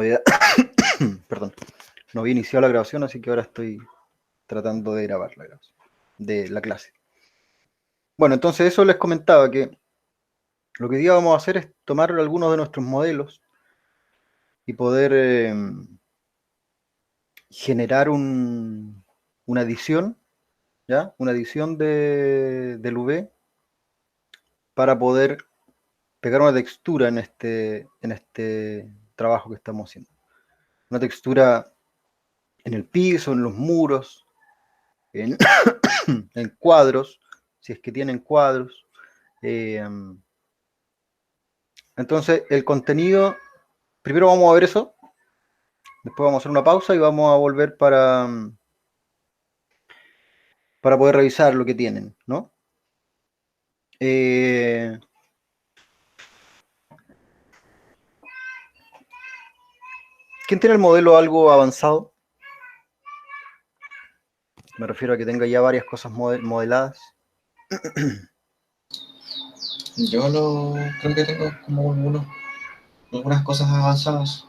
había- Perdón, no había iniciado la grabación, así que ahora estoy tratando de grabar la grabación de la clase. Bueno, entonces eso les comentaba, que lo que hoy día vamos a hacer es tomar algunos de nuestros modelos y poder generar una edición, ¿ya? Una edición del V para poder pegar una textura en este trabajo que estamos haciendo. Una textura en el piso, en los muros, en, en cuadros, si es que tienen cuadros. Entonces, el contenido, primero vamos a ver eso, después vamos a hacer una pausa y vamos a volver para poder revisar lo que tienen, ¿no? ¿Quién tiene el modelo algo avanzado? Me refiero a que tenga ya varias cosas modeladas. Yo creo que tengo como algunas cosas avanzadas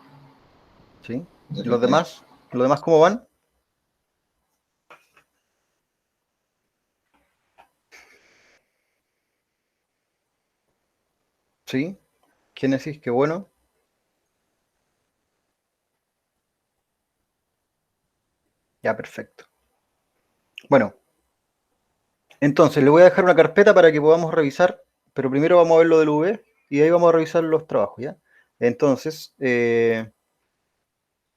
¿Sí? de ¿Y los los modelos. demás? ¿Los demás cómo van? ¿Sí? Génesis, qué bueno. Ya, perfecto. Bueno, entonces le voy a dejar una carpeta para que podamos revisar, pero primero vamos a ver lo del V y ahí vamos a revisar los trabajos, ¿ya? Entonces,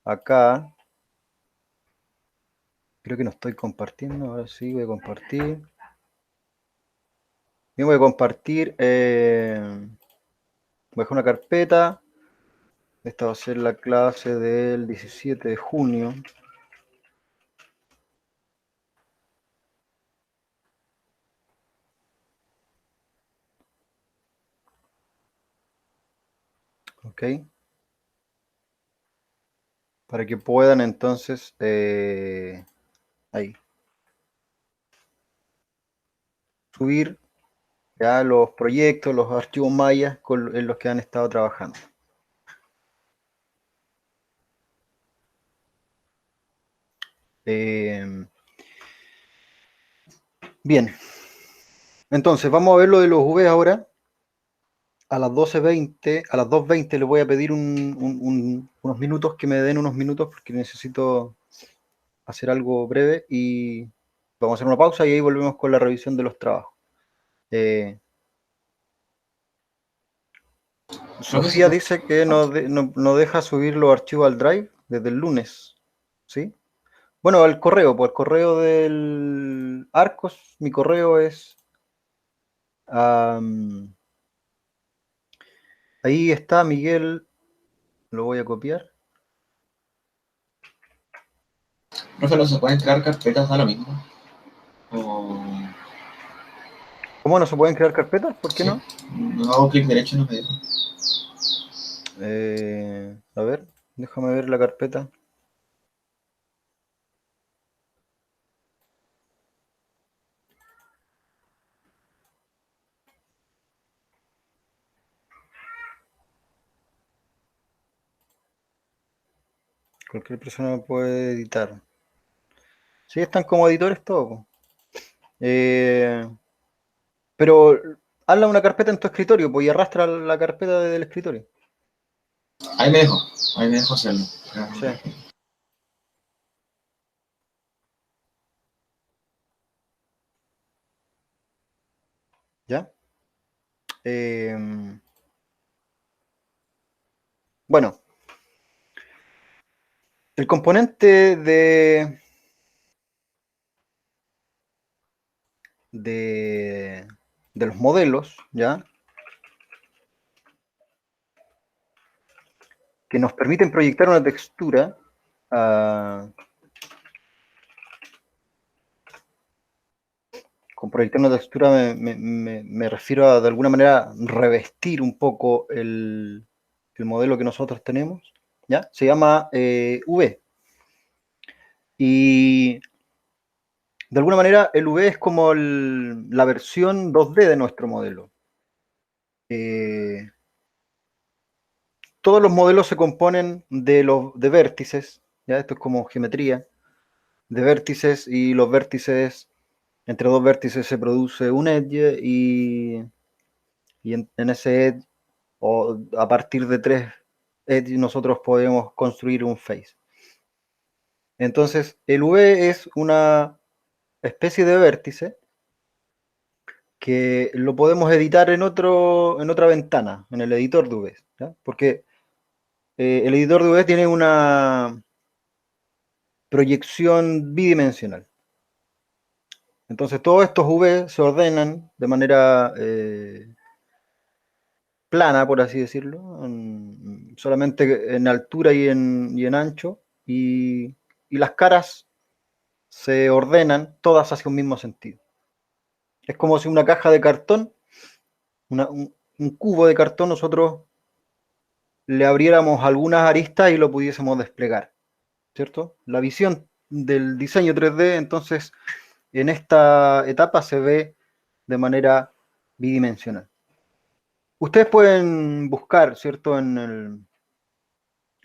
acá, creo que no estoy compartiendo, ahora sí voy a compartir. Yo voy a compartir, voy a dejar una carpeta. Esta va a ser la clase del 17 de junio. ¿Ok? Para que puedan entonces, ahí, subir ya los proyectos, los archivos mayas en los que han estado trabajando. Bien, entonces vamos a ver lo de los V ahora. A las 12:20, a las 2:20 les voy a pedir unos minutos, que me den unos minutos porque necesito hacer algo breve y vamos a hacer una pausa y ahí volvemos con la revisión de los trabajos. Creo que se Sofía puede. dice que no deja subir los archivos al Drive desde el lunes, ¿sí? Bueno, al correo, pues el correo del Arcos, mi correo es... ahí está, Miguel, lo voy a copiar. Profe, no se pueden crear carpetas, da lo mismo. O. ¿Cómo no se pueden crear carpetas? ¿Por qué Sí, no? no hago clic derecho y no me dejo. A ver, déjame ver la carpeta. Cualquier persona puede editar. Sí, están como editores todos, po. Pero hazla una carpeta en tu escritorio, pues, y arrastra la carpeta desde el escritorio. Ahí me dejo, ahí me dejo hacerlo. Sí, ¿ya? Bueno, el componente de, de los modelos, ¿ya? Que nos permiten proyectar una textura. Con proyectar una textura me refiero a, de alguna manera, revestir un poco el modelo que nosotros tenemos, ¿ya? Se llama V. Y de alguna manera el V es como la versión 2D de nuestro modelo. todos los modelos se componen de vértices, ¿ya? Esto es como geometría, de vértices, y los vértices, entre dos vértices se produce un edge, y en ese edge, o a partir de tres edge, nosotros podemos construir un face. Entonces, el V es una especie de vértice que lo podemos editar en otra ventana, en el editor de V, ¿ya? Porque el editor de V tiene una proyección bidimensional. Entonces todos estos V se ordenan de manera plana, por así decirlo, solamente en altura y en ancho, y las caras se ordenan todas hacia un mismo sentido. Es como si una caja de cartón, un cubo de cartón, nosotros le abriéramos algunas aristas y lo pudiésemos desplegar, ¿cierto? La visión del diseño 3D, entonces, en esta etapa se ve de manera bidimensional. Ustedes pueden buscar, ¿cierto?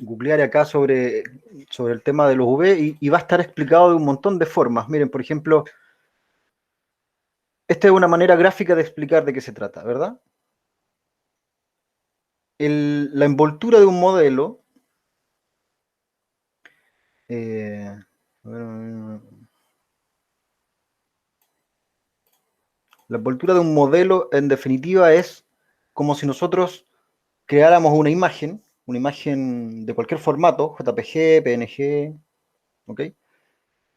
Googlear acá sobre el tema de los V, y va a estar explicado de un montón de formas. Miren, por ejemplo, esta es una manera gráfica de explicar de qué se trata, ¿verdad? La envoltura de un modelo, eh, la envoltura de un modelo, en definitiva, es como si nosotros creáramos una imagen de cualquier formato, JPG, PNG, ¿ok?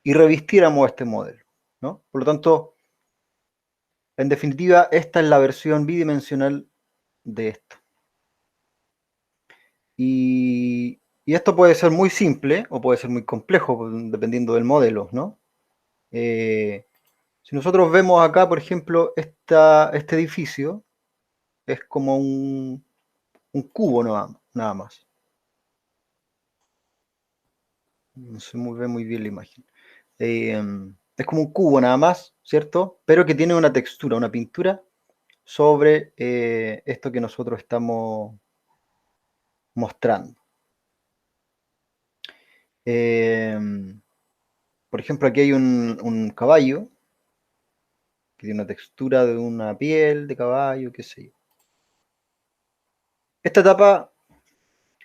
Y revistiéramos este modelo, ¿no? Por lo tanto, en definitiva, esta es la versión bidimensional de esto. Y esto puede ser muy simple o puede ser muy complejo, dependiendo del modelo, ¿no? Si nosotros vemos acá, por ejemplo, este edificio, es como un cubo nada más. No se ve muy bien la imagen. Es como un cubo nada más, ¿cierto? Pero que tiene una textura, una pintura sobre esto que nosotros estamos mostrando. Por ejemplo, aquí hay un caballo que tiene una textura de una piel de caballo, qué sé yo. Esta etapa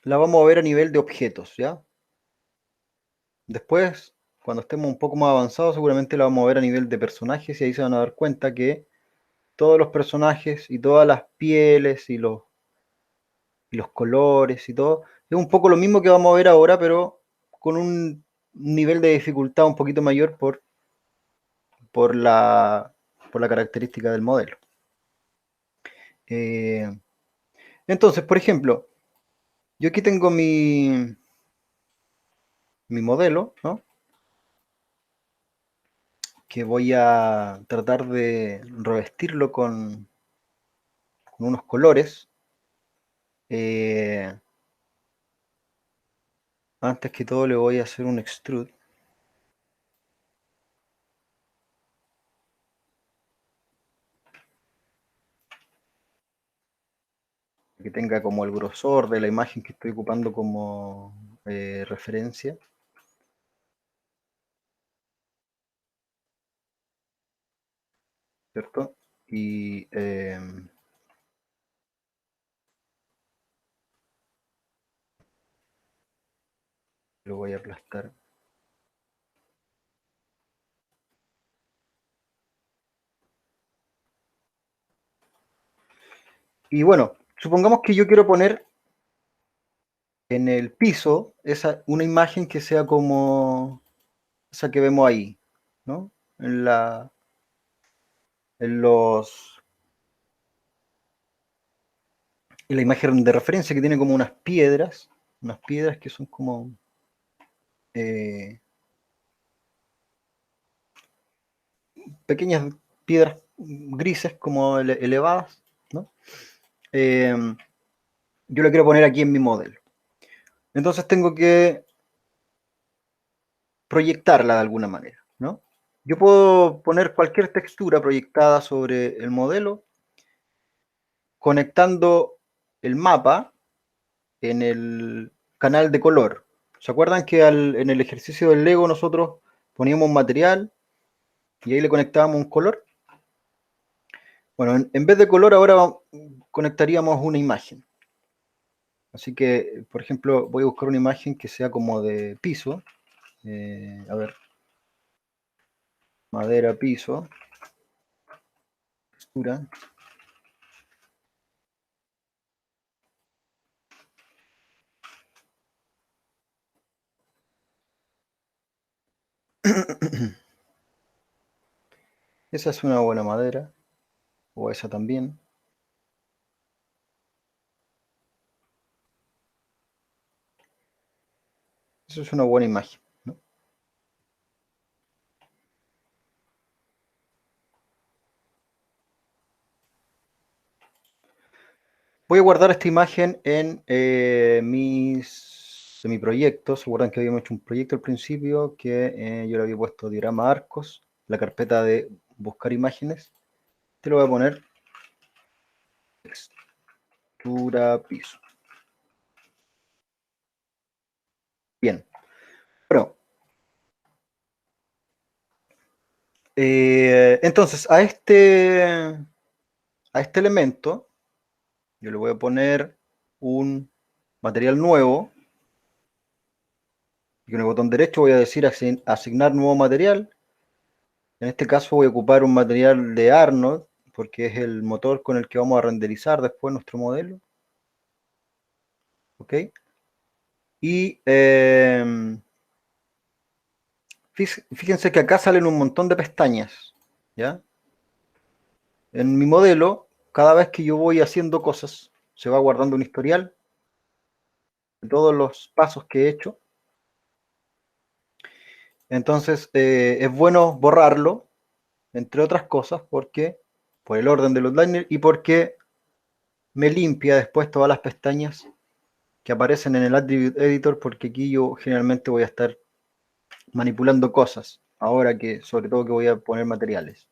la vamos a ver a nivel de objetos, ¿ya? Después, cuando estemos un poco más avanzados, seguramente la vamos a ver a nivel de personajes, y ahí se van a dar cuenta que todos los personajes y todas las pieles y los colores y todo, es un poco lo mismo que vamos a ver ahora, pero con un nivel de dificultad un poquito mayor por la, por la característica del modelo. Entonces, por ejemplo, yo aquí tengo mi modelo, ¿no? Que voy a tratar de revestirlo con unos colores. Antes que todo le voy a hacer un extrude. Que tenga como el grosor de la imagen que estoy ocupando como referencia. ¿Cierto? Y lo voy a aplastar. Y bueno, supongamos que yo quiero poner en el piso una imagen que sea como esa que vemos ahí, ¿no? En la imagen de referencia, que tiene como unas piedras que son como pequeñas piedras grises como elevadas, ¿no? Yo la quiero poner aquí en mi modelo. Entonces tengo que proyectarla de alguna manera, ¿no? Yo puedo poner cualquier textura proyectada sobre el modelo, conectando el mapa en el canal de color. ¿Se acuerdan que en el ejercicio del Lego nosotros poníamos un material y ahí le conectábamos un color? Bueno, en vez de color ahora conectaríamos una imagen. Así que, por ejemplo, voy a buscar una imagen que sea como de piso. A ver. Madera, piso. Textura. Esa es una buena madera. O esa también. Eso es una buena imagen, ¿no? Voy a guardar esta imagen en mi proyecto. ¿Se acuerdan que habíamos hecho un proyecto al principio que yo le había puesto diagrama arcos, la carpeta de buscar imágenes? Te lo voy a poner textura piso. Bien. Bueno, entonces a este elemento yo le voy a poner un material nuevo y con el botón derecho voy a decir asignar nuevo material. En este caso voy a ocupar un material de Arnold porque es el motor con el que vamos a renderizar después nuestro modelo. ¿Ok? Y fíjense que acá salen un montón de pestañas. ¿Ya? En mi modelo, cada vez que yo voy haciendo cosas, se va guardando un historial de todos los pasos que he hecho. Entonces, es bueno borrarlo, entre otras cosas, porque por el orden de los liners y porque me limpia después todas las pestañas que aparecen en el Attribute Editor, porque aquí yo generalmente voy a estar manipulando cosas, ahora que sobre todo que voy a poner materiales.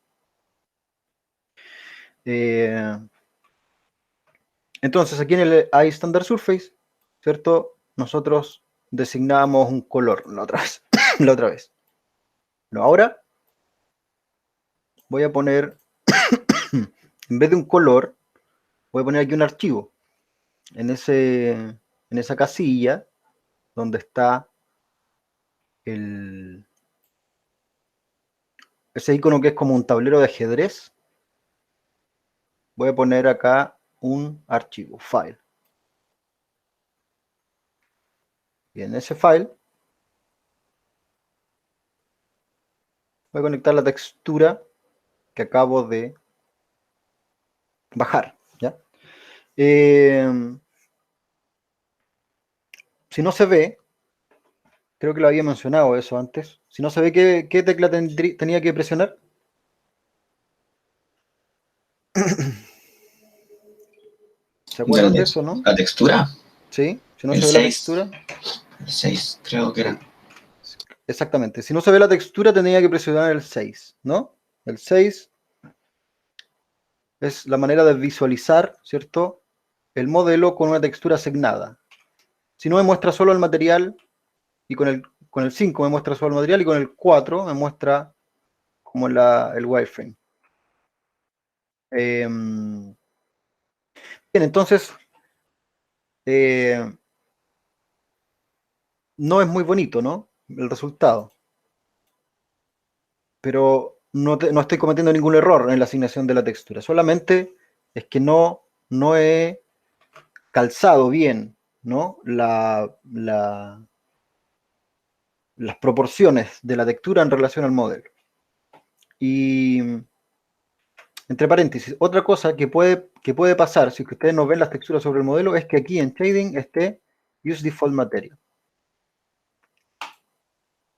Entonces aquí en el iStandard Surface, ¿cierto? Nosotros designábamos un color la otra vez. La otra vez. Bueno, ahora voy a poner, en vez de un color, voy a poner aquí un archivo. En esa casilla donde está ese icono que es como un tablero de ajedrez, voy a poner acá un archivo, file. Y en ese file voy a conectar la textura que acabo de bajar. ¿Ya? Si no se ve, creo que lo había mencionado eso antes, si no se ve, ¿qué tecla tenía que presionar? ¿Se De acuerdan de eso, no? la textura, Sí, si no el se ve la 6, textura. el 6 creo que era. Exactamente, si no se ve la textura tenía que presionar el 6, ¿no? El 6 es la manera de visualizar, ¿cierto? El modelo con una textura asignada. Si no me muestra solo el material, y con el 5 me muestra solo el material, y con el 4 me muestra como el wireframe. Bien, entonces, no es muy bonito, ¿no? El resultado. Pero no estoy cometiendo ningún error en la asignación de la textura. Solamente es que no he calzado bien, ¿no? Las proporciones de la textura en relación al modelo. Y entre paréntesis, otra cosa que puede pasar si ustedes no ven las texturas sobre el modelo es que aquí en Shading esté Use Default Material.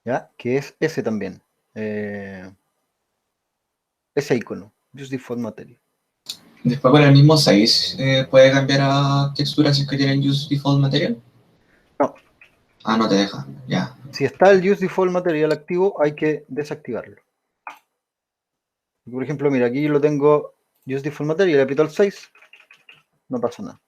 ¿Ya? Que es ese también. Ese icono, Use Default Material. Después con el mismo 6 puede cambiar a texturas si es que tienen Use Default Material. No. Ah, no te deja, ya. Si está el Use Default Material activo, hay que desactivarlo. Por ejemplo, mira, aquí yo lo tengo Use Default Material, aprieto el 6, no pasa nada.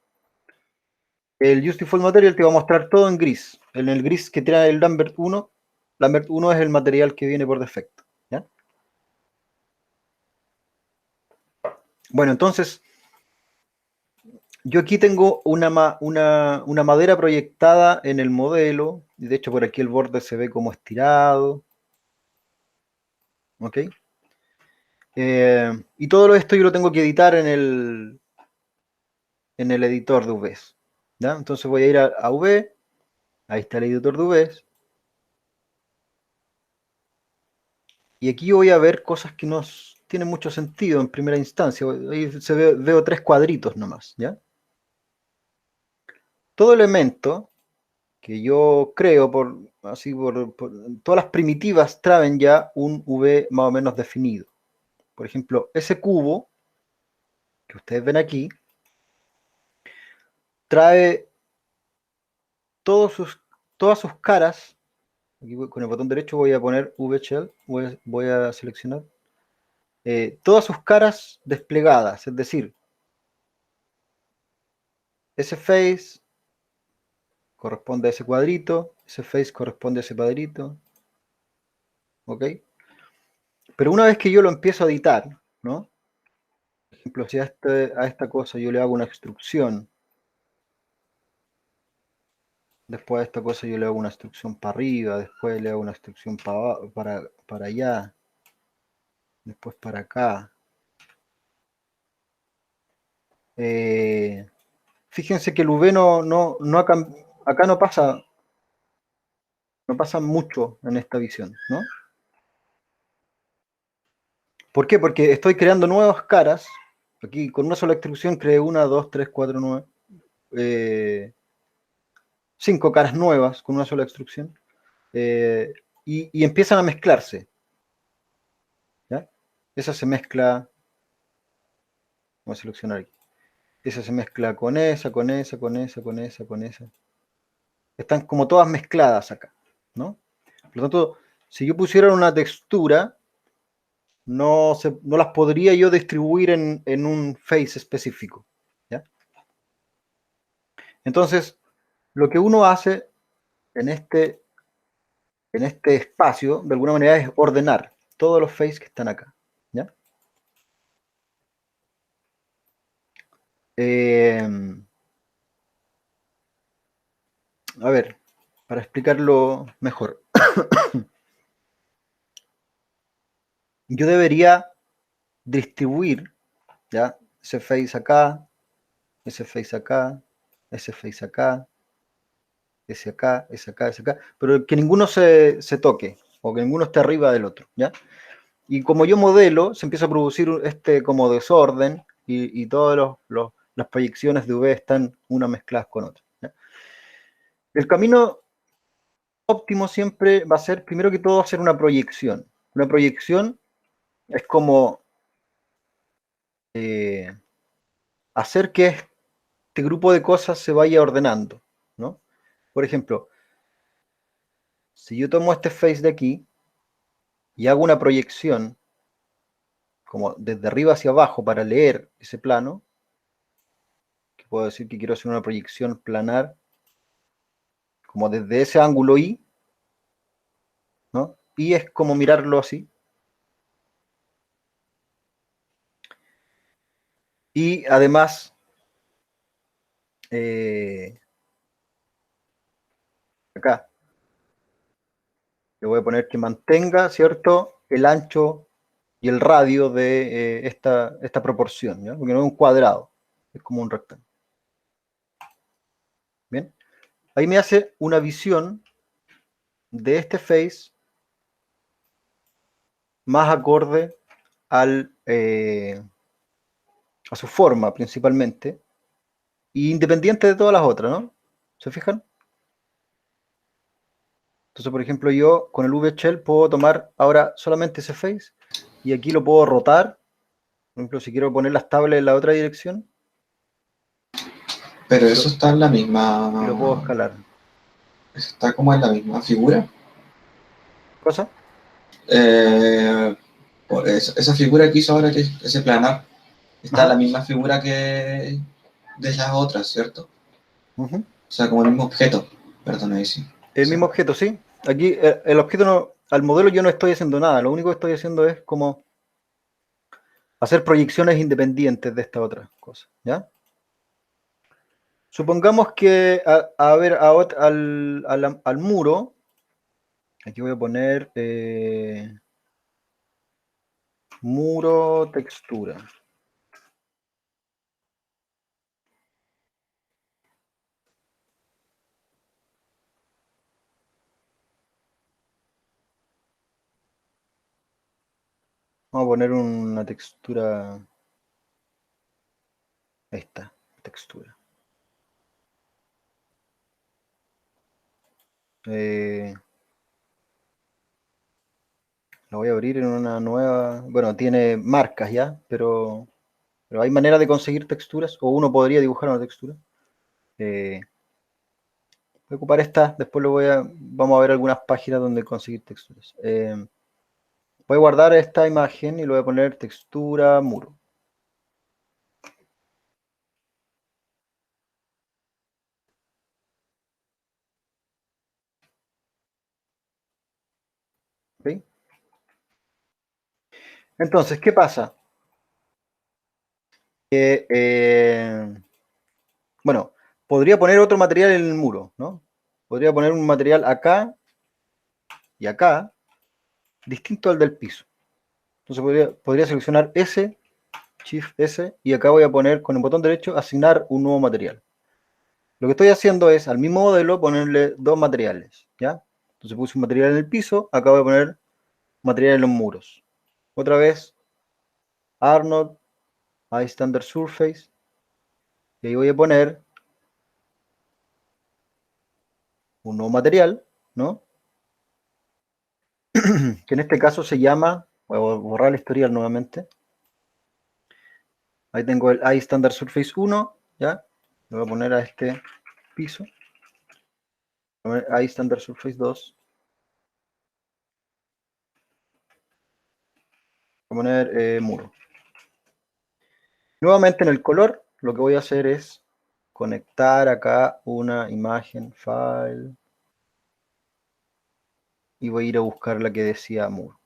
El Use Default Material te va a mostrar todo en gris. En el gris que tiene el Lambert 1, Lambert 1 es el material que viene por defecto. ¿Ya? Bueno, entonces, yo aquí tengo una madera proyectada en el modelo. Y de hecho, por aquí el borde se ve como estirado. ¿Ok? Y todo esto yo lo tengo que editar en el editor de UVs. ¿Ya? Entonces voy a ir a UV. Ahí está el editor de UVs. Y aquí voy a ver cosas que no tienen mucho sentido en primera instancia. Ahí veo tres cuadritos nomás, ¿ya? Todo elemento que yo creo, todas las primitivas traen ya un V más o menos definido. Por ejemplo, ese cubo que ustedes ven aquí, trae todas sus caras. Aquí con el botón derecho voy a poner VShell, voy a seleccionar todas sus caras desplegadas, es decir, ese face corresponde a ese cuadrito, ese face corresponde a ese cuadrito, ¿ok? Pero una vez que yo lo empiezo a editar, ¿no? Por ejemplo, si a esta cosa yo le hago una extrusión, después a esta cosa yo le hago una extrusión para arriba, después le hago una extrusión para allá, después para acá. Fíjense que el UV acá no pasa mucho en esta visión, ¿no? ¿Por qué? Porque estoy creando nuevas caras. Aquí con una sola extrusión creé 1, 2, 3, 4, 9, 5 caras nuevas con una sola extrusión. Y empiezan a mezclarse. ¿Ya? Esa se mezcla. Vamos a seleccionar aquí. Esa se mezcla con esa, con esa, con esa, con esa, con esa. Están como todas mezcladas acá, ¿no? Por lo tanto, si yo pusiera una textura, no las podría yo distribuir en un face específico. ¿Ya? Entonces, lo que uno hace en este espacio, de alguna manera, es ordenar todos los faces que están acá. ¿Ya? A ver, para explicarlo mejor. Yo debería distribuir, ¿ya? Ese face acá, ese face acá, ese face acá, ese acá, ese acá, ese acá, pero que ninguno se toque, o que ninguno esté arriba del otro, ¿ya? Y como yo modelo, se empieza a producir este como desorden, y todas las proyecciones de UV están unas mezcladas con otras, ¿ya? El camino óptimo siempre va a ser, primero que todo, hacer una proyección. Una proyección es como hacer que este grupo de cosas se vaya ordenando, ¿no? Por ejemplo, si yo tomo este face de aquí y hago una proyección como desde arriba hacia abajo para leer ese plano, que puedo decir que quiero hacer una proyección planar como desde ese ángulo Y, ¿no? Y es como mirarlo así. Y además, acá, le voy a poner que mantenga, ¿cierto?, el ancho y el radio de esta proporción, ¿ya? Porque no es un cuadrado, es como un rectángulo. Bien, ahí me hace una visión de este face más acorde a su forma principalmente, y independiente de todas las otras, ¿no? ¿Se fijan? Entonces, por ejemplo, yo con el VShell puedo tomar ahora solamente ese face, y aquí lo puedo rotar. Por ejemplo, si quiero poner las tablas en la otra dirección, Pero y eso está en la misma. lo puedo escalar. Está como en la misma figura. ¿Cosa? Esa figura que hizo ahora, que es ese planar, está en la Ajá. misma figura que de las otras, ¿cierto? Ujú. O sea, como el mismo objeto. Perdón, ahí sí. El Sí. mismo objeto, sí. Aquí el objeto no, al modelo yo no estoy haciendo nada, lo único que estoy haciendo es como hacer proyecciones independientes de esta otra cosa, ¿ya? Supongamos que, a ver, al muro, aquí voy a poner muro textura. Vamos a poner una textura, esta textura. La voy a abrir en una nueva, bueno, tiene marcas ya, pero hay manera de conseguir texturas, o uno podría dibujar una textura. Voy a ocupar esta, después vamos a ver algunas páginas donde conseguir texturas. Voy a guardar esta imagen y le voy a poner textura muro. ¿Ok? Entonces, ¿qué pasa? Bueno, podría poner otro material en el muro, ¿no? Podría poner un material acá y acá, distinto al del piso. Entonces podría seleccionar S, Shift S, y acá voy a poner con el botón derecho asignar un nuevo material. Lo que estoy haciendo es al mismo modelo ponerle dos materiales, ¿ya? Entonces puse un material en el piso, acá voy a poner material en los muros. Otra vez, Arnold, High Standard Surface, y ahí voy a poner un nuevo material, ¿no? Que en este caso se llama, voy a borrar el historial nuevamente. Ahí tengo el High Standard Surface 1, ¿ya? Le voy a poner a este piso. Voy a poner High Standard Surface 2. Voy a poner muro. Nuevamente en el color, lo que voy a hacer es conectar acá una imagen, file, y voy a ir a buscar la que decía muro.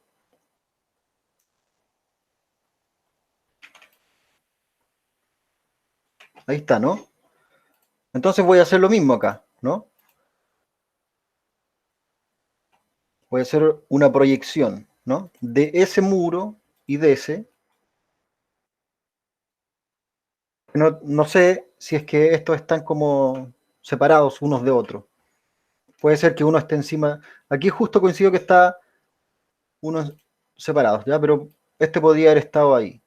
Ahí está, ¿no? Entonces voy a hacer lo mismo acá, ¿no? Voy a hacer una proyección, ¿no? De ese muro y de ese. No sé si es que estos están como separados unos de otros. Puede ser que uno esté encima. Aquí justo coincido que está unos separados, ¿ya? Pero este podría haber estado ahí.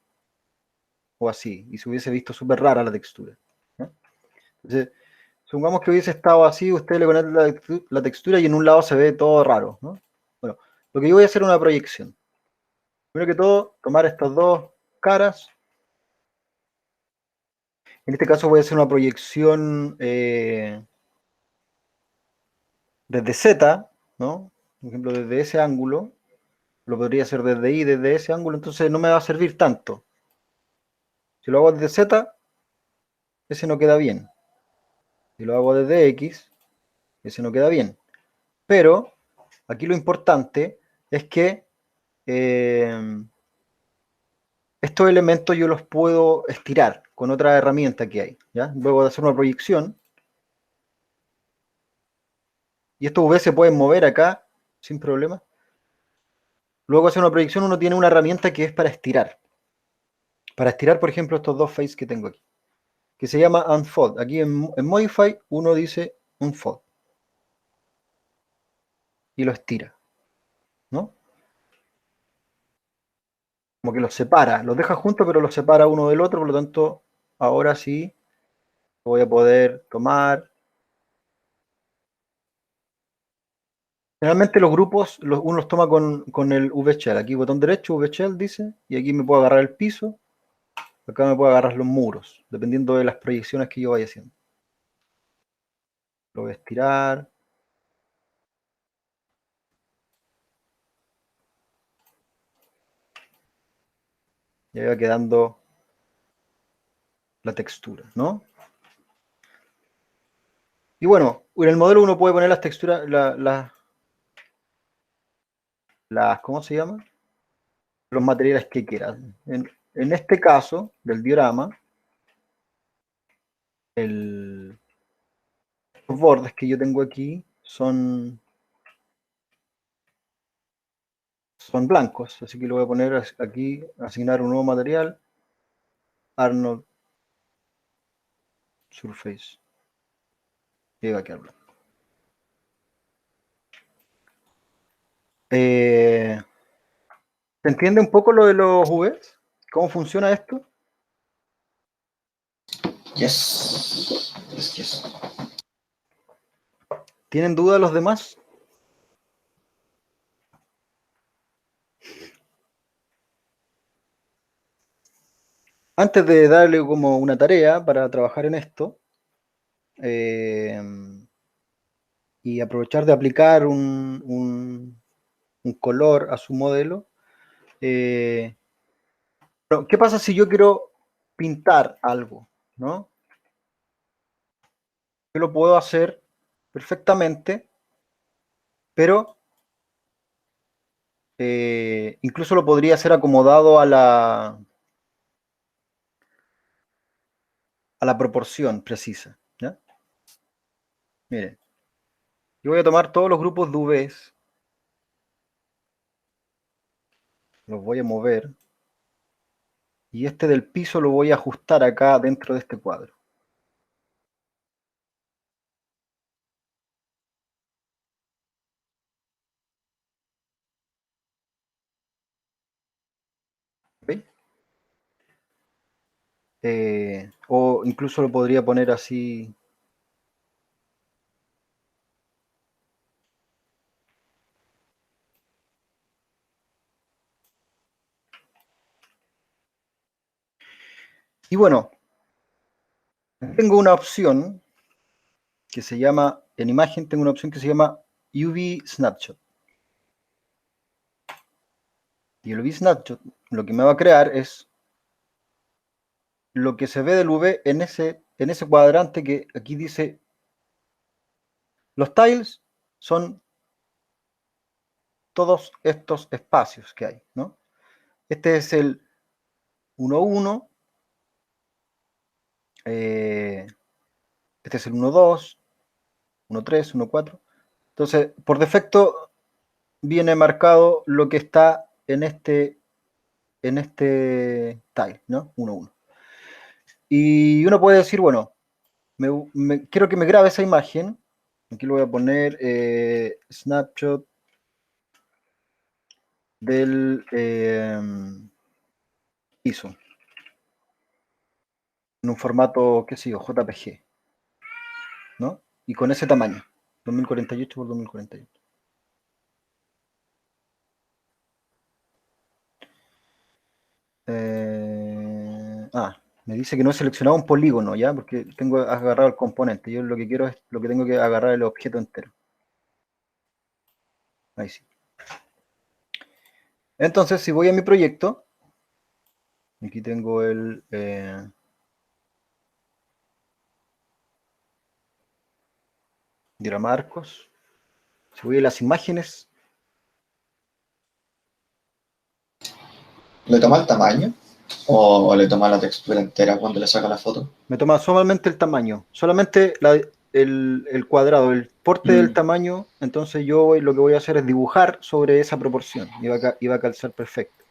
O así. Y se hubiese visto súper rara la textura. ¿Ya? Entonces, supongamos que hubiese estado así, usted le conecta la textura y en un lado se ve todo raro, ¿no? Bueno, lo que yo voy a hacer es una proyección. Primero que todo, tomar estas dos caras. En este caso voy a hacer una proyección desde Z, ¿no? Por ejemplo, desde ese ángulo. Lo podría hacer desde I, desde ese ángulo, entonces no me va a servir tanto. Si lo hago desde Z, ese no queda bien. Si lo hago desde X, ese no queda bien. Pero aquí lo importante es que estos elementos yo los puedo estirar con otra herramienta que hay. ¿ya? Luego de hacer una proyección, y estos V se pueden mover acá sin problema. Luego de hacer una proyección uno tiene una herramienta que es para estirar. Para estirar, por ejemplo, estos dos faces que tengo aquí, que se llama Unfold. Aquí en Modify uno dice Unfold y lo estira, ¿no? Como que los separa, los deja juntos, pero los separa uno del otro, por lo tanto, ahora sí voy a poder tomar. Generalmente los grupos uno los toma con el V-Shell. Aquí botón derecho, V-Shell dice, y aquí me puedo agarrar el piso, acá me puedo agarrar los muros, dependiendo de las proyecciones que yo vaya haciendo. Lo voy a estirar. Y ahí va quedando la textura, ¿no? Y bueno, en el modelo uno puede poner las texturas, ¿cómo se llama? Los materiales que quieras. En este caso, del diorama, los bordes que yo tengo aquí son blancos, así que lo voy a poner aquí, asignar un nuevo material, Arnold Surface, y va a quedar blanco. ¿Se entiende un poco lo de los UVs? ¿Cómo funciona esto? Yes. Yes, yes. ¿Tienen duda los demás? Antes de darle como una tarea para trabajar en esto, y aprovechar de aplicar un color a su modelo, pero, ¿qué pasa si yo quiero pintar algo? ¿No? Yo lo puedo hacer perfectamente, pero incluso lo podría hacer acomodado a la proporción precisa. ¿Ya? Miren, yo voy a tomar todos los grupos de UVs, los voy a mover, y este del piso lo voy a ajustar acá dentro de este cuadro. ¿Ok? O incluso lo podría poner así. Y bueno, tengo una opción que se llama, en imagen tengo una opción que se llama UV Snapshot. Y el UV Snapshot lo que me va a crear es lo que se ve del UV en ese cuadrante que aquí dice, los tiles son todos estos espacios que hay, ¿no? Este es el 1.1, este es el 1.2, 1.3, 1.4. Entonces, por defecto viene marcado lo que está en este tile, ¿no? 1.1. Y uno puede decir, bueno, quiero que me grabe esa imagen. Aquí lo voy a poner snapshot del ISO en un formato, qué sé yo, JPG, ¿no? Y con ese tamaño, 2048 por 2048. Me dice que no he seleccionado un polígono, ¿ya? Porque tengo agarrado el componente. Yo lo que quiero es, lo que tengo que agarrar el objeto entero. Ahí sí. Entonces, si voy a mi proyecto, aquí tengo el diagrama Arcos. Si voy a las imágenes, ¿Le toma el tamaño? ¿O le toma la textura entera cuando le saca la foto? me toma solamente el tamaño, solamente el cuadrado, el porte del tamaño. Entonces yo lo que voy a hacer es dibujar sobre esa proporción y va a calzar perfecto.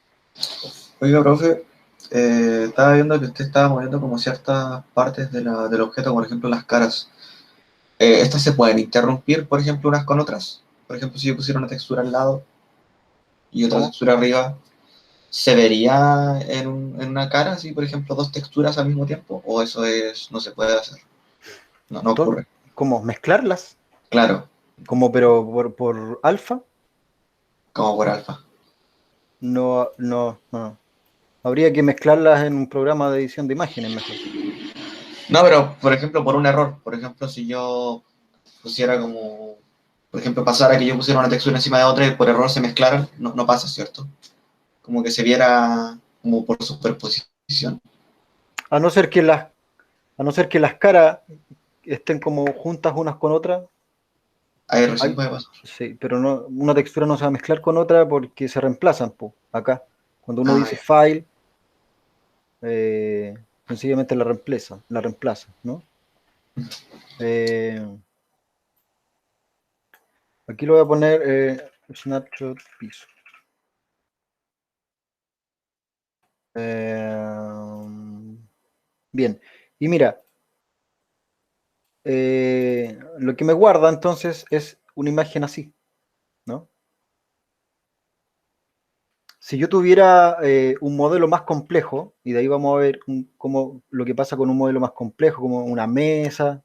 Oiga, profe, estaba viendo que usted estaba moviendo como ciertas partes del objeto, por ejemplo las caras. ¿Estas se pueden interrumpir, por ejemplo, unas con otras? Por ejemplo, si yo pusiera una textura al lado y otra ¿Cómo? textura arriba, ¿se vería en una cara, así, por ejemplo, dos texturas al mismo tiempo? ¿O eso no se puede hacer? No ocurre. ¿Cómo? ¿Mezclarlas? Claro, ¿Como pero por alfa? como por alfa. No, no, no. Habría que mezclarlas en un programa de edición de imágenes mejor. No, pero, por ejemplo, por un error. Por ejemplo, si yo pusiera como... Por ejemplo, pasara que yo pusiera una textura encima de otra y por error se mezclaran, no pasa, ¿cierto? Como que se viera como por superposición. A no ser que las caras estén como juntas unas con otras. Ahí recién Ay, puede pasar. sí, pero no, una textura no se va a mezclar con otra porque se reemplazan, po, acá. Cuando uno Ah, dice ya. file, sencillamente la reemplaza, ¿no? Eh, aquí lo voy a poner snapshot piso. Bien, y mira, lo que me guarda entonces es una imagen así, ¿no? Si yo tuviera un modelo más complejo, y de ahí vamos a ver cómo, lo que pasa con un modelo más complejo, como una mesa.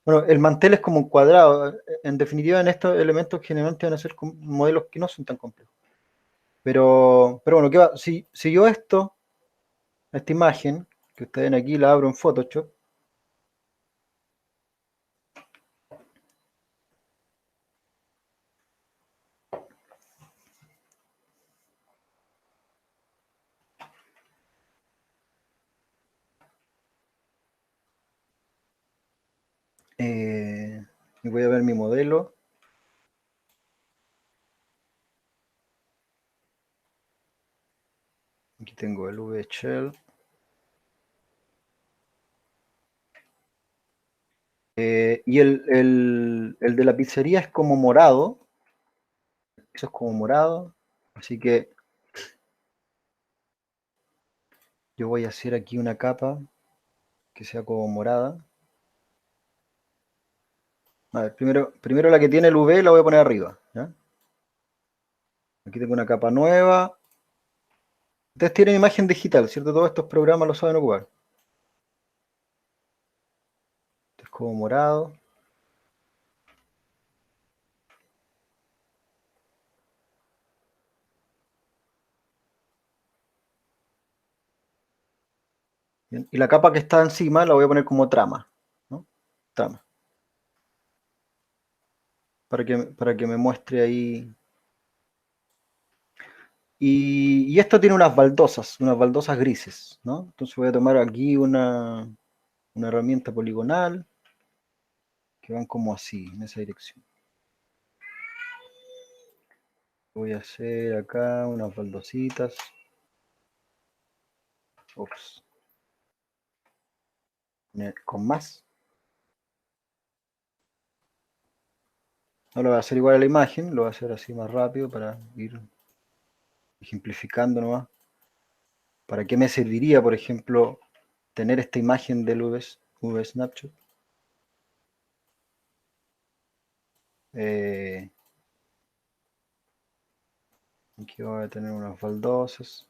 Bueno, el mantel es como un cuadrado. En definitiva, en estos elementos generalmente van a ser modelos que no son tan complejos. Pero bueno, ¿qué va? Si yo esta imagen, que ustedes ven aquí, la abro en Photoshop, y voy a ver mi modelo. Aquí tengo el VShell. Y el de la pizzería es como morado. Eso es como morado. Así que yo voy a hacer aquí una capa que sea como morada. A ver, primero la que tiene el UV la voy a poner arriba, ¿ya? Aquí tengo una capa nueva. Ustedes tienen imagen digital, ¿cierto? Todos estos programas lo saben ocupar. Este es como morado. Bien. Y la capa que está encima la voy a poner como trama, ¿no? Trama. Para que me muestre ahí. Y esto tiene unas baldosas grises, ¿no? Entonces voy a tomar aquí una herramienta poligonal que van como así, en esa dirección. Voy a hacer acá unas baldositas. Ups. Con más. No lo voy a hacer igual a la imagen, lo voy a hacer así más rápido para ir ejemplificando nomás. ¿Para qué me serviría, por ejemplo, tener esta imagen del V Snapshot? Aquí voy a tener unas baldosas.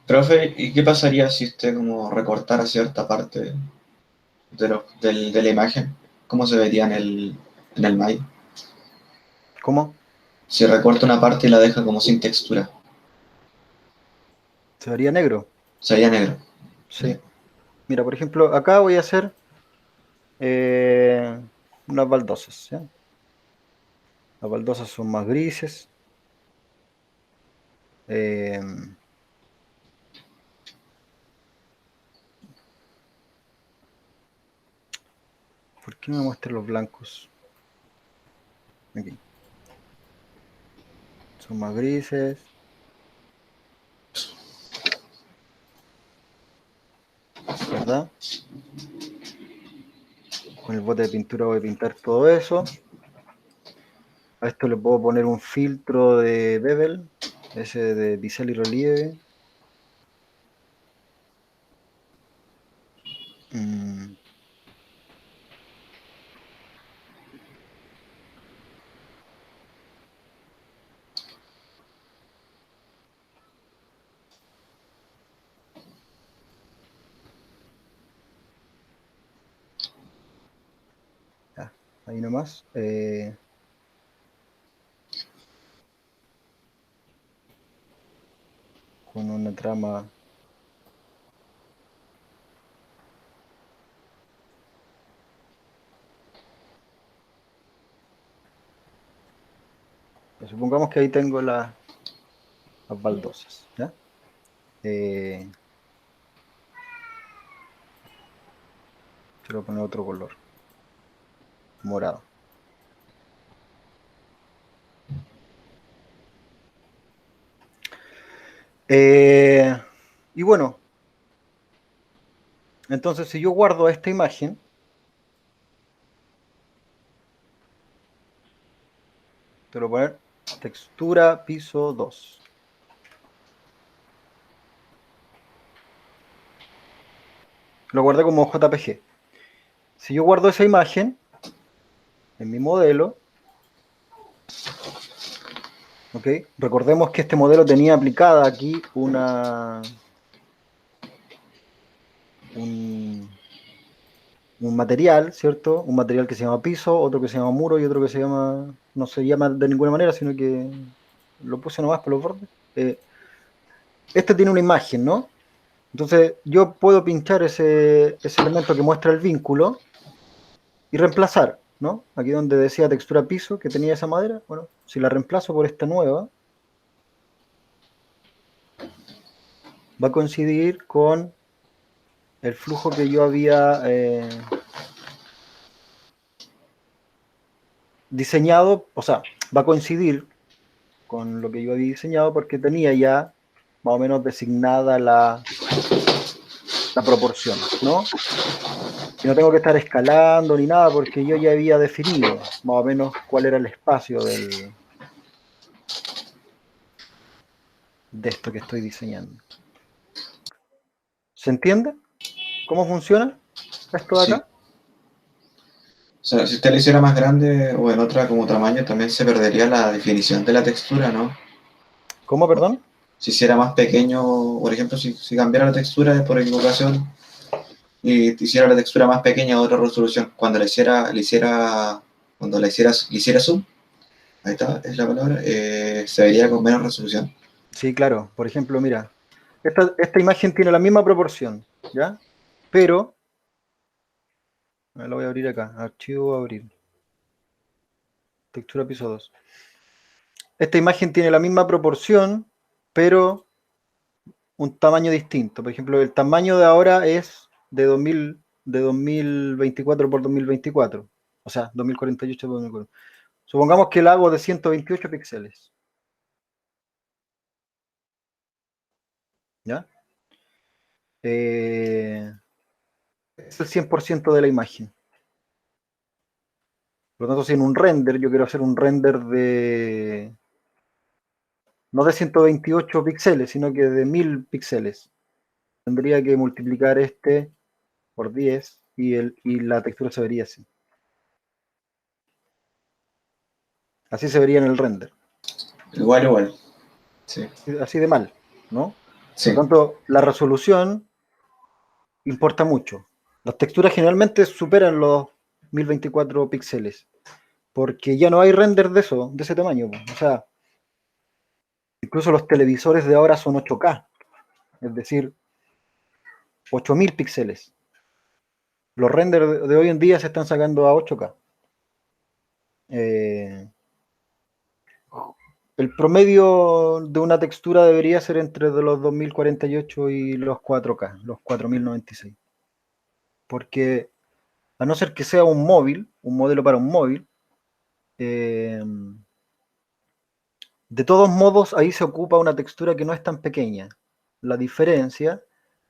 Profe, ¿y qué pasaría si usted como recortara cierta parte de la imagen? ¿Cómo se vería en el Maya? ¿Cómo? Si recorta una parte y la deja como sin textura, Se vería negro. sería negro. Sí. Mira, por ejemplo, acá voy a hacer unas baldosas, ¿ya? Las baldosas son más grises. Eh, ¿Por qué no me muestran los blancos? Aquí. Son más grises, ¿verdad? Con el bote de pintura voy a pintar todo eso. A esto le puedo poner un filtro de bevel, ese de bisel y relieve. Mm, ya, ahí nomás. Con una trama. Supongamos que ahí tengo las baldosas, ¿ya? Quiero poner otro color. Morado. Y bueno, entonces si yo guardo esta imagen, te lo voy a poner textura piso 2. Lo guardé como JPG. Si yo guardo esa imagen en mi modelo, ¿ok? Recordemos que este modelo tenía aplicada aquí un material, ¿cierto? Un material que se llama piso, otro que se llama muro y otro que se llama, no se llama de ninguna manera, sino que lo puse nomás por los bordes. Este tiene una imagen, ¿no? Entonces yo puedo pinchar ese elemento que muestra el vínculo y reemplazar, ¿no? Aquí donde decía textura piso, que tenía esa madera, bueno, si la reemplazo por esta nueva, va a coincidir con el flujo que yo había diseñado, o sea, va a coincidir con lo que yo había diseñado porque tenía ya más o menos designada la proporción, ¿no? Y no tengo que estar escalando ni nada porque yo ya había definido más o menos cuál era el espacio de esto que estoy diseñando. ¿Se entiende cómo funciona esto de Sí. acá? O sea, si usted lo hiciera más grande o en otra como tamaño, también se perdería la definición de la textura, ¿no? ¿Cómo, perdón? Si hiciera más pequeño, por ejemplo, si cambiara la textura por equivocación y hiciera la textura más pequeña a otra resolución, cuando le hiciera zoom, ahí está, es la palabra, se vería con menos resolución. Sí, claro. Por ejemplo, mira, esta imagen tiene la misma proporción, ¿ya? Pero, lo voy a abrir acá, archivo, abrir, textura piso 2. Esta imagen tiene la misma proporción, pero un tamaño distinto. Por ejemplo, el tamaño de ahora es de 2024 por 2024. O sea, 2048 por 2024. Supongamos que la hago de 128 píxeles. ¿Ya? Es el 100% de la imagen. Por lo tanto, si en un render yo quiero hacer un render de no de 128 píxeles, sino que de 1000 píxeles, tendría que multiplicar este por 10 y la textura se vería así. Así se vería en el render. Igual, sí. Así de mal, ¿no? Por lo Sí. tanto, la resolución importa mucho. Las texturas generalmente superan los 1024 píxeles, porque ya no hay render de eso, de ese tamaño. O sea, incluso los televisores de ahora son 8K, es decir, 8000 píxeles. Los renders de hoy en día se están sacando a 8K. El promedio de una textura debería ser entre de los 2048 y los 4K, los 4096. Porque a no ser que sea un móvil, un modelo para un móvil, eh, de todos modos ahí se ocupa una textura que no es tan pequeña. La diferencia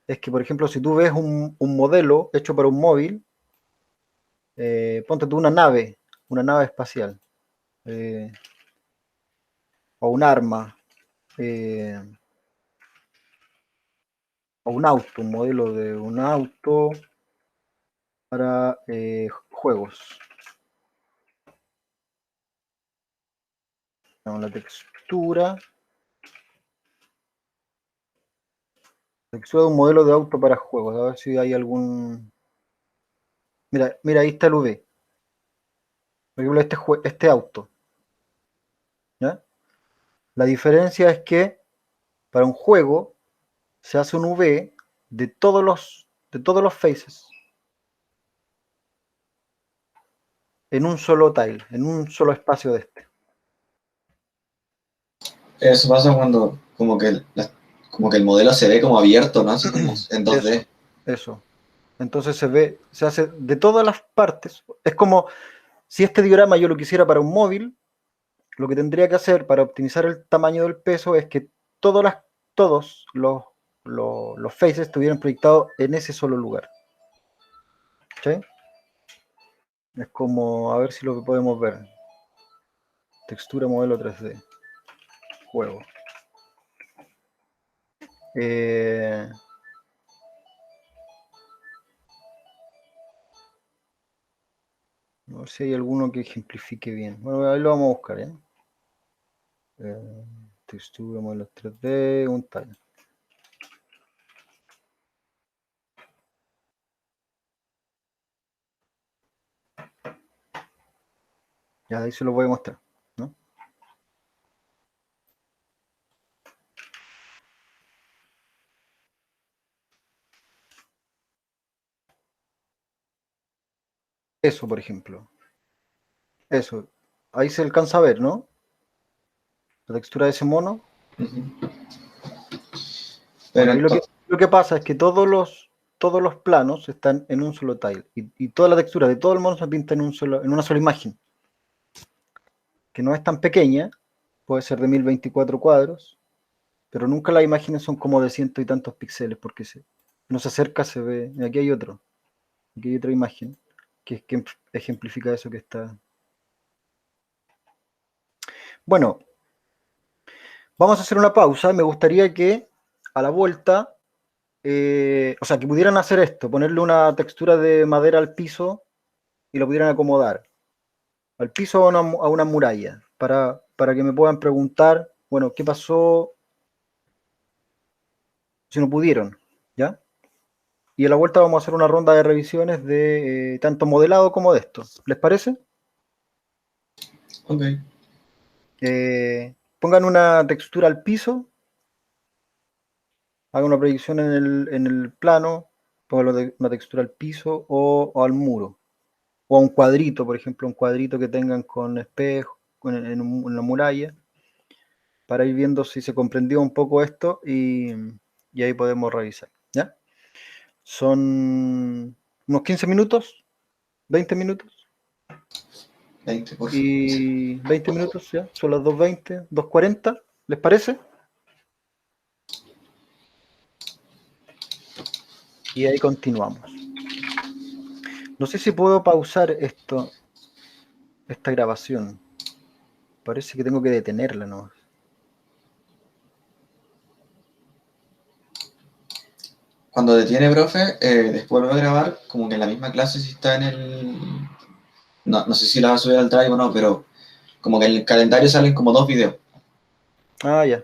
es que, por ejemplo, si tú ves un modelo hecho para un móvil, ponte tú una nave espacial, eh, o un arma, eh, o un auto, un modelo de un auto para juegos. La textura de un modelo de auto para juegos, a ver si hay algún... Mira, ahí está el V. Por ejemplo, este auto, ¿ya? La diferencia es que para un juego se hace un V de todos los faces en un solo tile, en un solo espacio de este. Eso pasa cuando como que el modelo se ve como abierto, ¿no? Así como en 2D. Eso, eso. Entonces se hace de todas las partes. Es como si este diagrama yo lo quisiera para un móvil, lo que tendría que hacer para optimizar el tamaño del peso es que todos los faces estuvieran proyectados en ese solo lugar. ¿Sí? Es como, a ver si lo podemos ver. Textura modelo 3D. Juego. A ver si hay alguno que ejemplifique bien. Bueno, ahí lo vamos a buscar, ¿eh? Textura modelo 3D, un tal. Ya, ahí se lo voy a mostrar, ¿no? Eso, por ejemplo. Eso. Ahí se alcanza a ver, ¿no? La textura de ese mono. Bueno, Pero ahí lo que pasa es que todos los planos están en un solo tile. Y toda la textura de todo el mono se pinta en una sola imagen. Que no es tan pequeña. Puede ser de 1024 cuadros. Pero nunca las imágenes son como de ciento y tantos píxeles. Porque si uno se acerca se ve. Aquí hay otro. Aquí hay otra imagen. Que ejemplifica eso que está. Bueno, vamos a hacer una pausa. Me gustaría que a la vuelta, o sea, que pudieran hacer esto, ponerle una textura de madera al piso y lo pudieran acomodar al piso a una muralla para que me puedan preguntar, bueno, ¿qué pasó si no pudieron? ¿Ya? Y a la vuelta vamos a hacer una ronda de revisiones de tanto modelado como de esto. ¿Les parece? Ok. Pongan una textura al piso, hagan una proyección en el plano, pongan una textura al piso o al muro, o a un cuadrito, por ejemplo, un cuadrito que tengan con espejo, en una muralla, para ir viendo si se comprendió un poco esto y ahí podemos revisar. ¿Ya? Son unos 15 minutos, 20 minutos, 20, por favor. Sí. y 20 minutos ya, son las 2:20, 2:40, ¿les parece? Y ahí continuamos. No sé si puedo pausar esta grabación. Parece que tengo que detenerla, ¿no? Cuando detiene, profe, después vuelve a grabar, como que en la misma clase si está en el... No, no sé si la va a subir al drive o no, pero como que en el calendario salen como dos videos. Ah, ya.